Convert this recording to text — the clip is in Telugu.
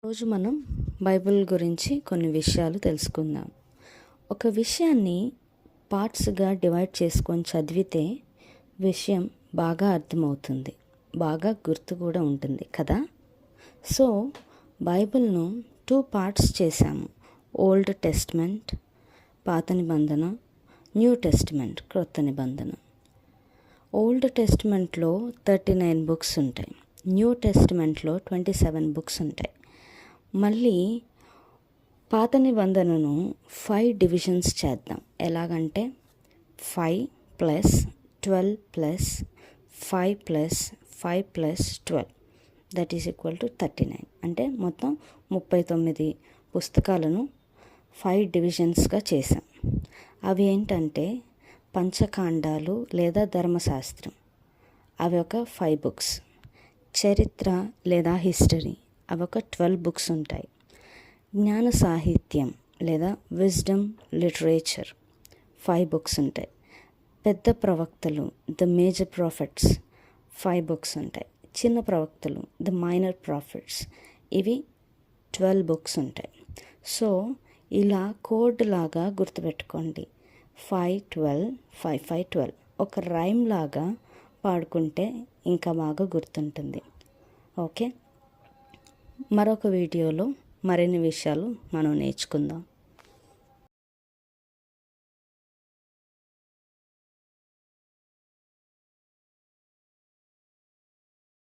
రోజు మనం బైబిల్ గురించి కొన్ని విషయాలు తెలుసుకుందాం. ఒక విషయాన్ని పార్ట్స్గా డివైడ్ చేసుకొని చదివితే విషయం బాగా అర్థమవుతుంది, బాగా గుర్తు కూడా ఉంటుంది కదా. సో బైబిల్ను 2 పార్ట్స్ చేశాము. ఓల్డ్ టెస్ట్మెంట్ పాత నిబంధన, న్యూ టెస్ట్మెంట్ క్రొత్త నిబంధన. ఓల్డ్ టెస్ట్మెంట్లో 39 బుక్స్ ఉంటాయి, న్యూ టెస్ట్మెంట్లో 27 బుక్స్ ఉంటాయి. మళ్ళీ పాత నిబంధనను 5 డివిజన్స్ చేద్దాం. ఎలాగంటే 5 + 12 + 5 + 5 + 12 దట్ ఈజ్ ఈక్వల్ టు 39. అంటే మొత్తం 39 పుస్తకాలను 5 డివిజన్స్గా చేశాం. అవి ఏంటంటే పంచకాండాలు లేదా ధర్మశాస్త్రం, అవి ఒక 5 బుక్స్. చరిత్ర లేదా హిస్టరీ, అవి ఒక 12 బుక్స్ ఉంటాయి. జ్ఞాన సాహిత్యం లేదా విజ్డమ్ లిటరేచర్ 5 బుక్స్ ఉంటాయి. పెద్ద ప్రవక్తలు ద మేజర్ ప్రాఫిట్స్ 5 బుక్స్ ఉంటాయి. చిన్న ప్రవక్తలు ద మైనర్ ప్రాఫిట్స్, ఇవి 12 బుక్స్ ఉంటాయి. సో ఇలా కోడ్ లాగా గుర్తుపెట్టుకోండి. 5-12 5-5-12 ఒక రైమ్ లాగా పాడుకుంటే ఇంకా బాగా గుర్తుంటుంది. ఓకే, మరొక వీడియోలో మరిన్ని విషయాలు మనం నేర్చుకుందాం.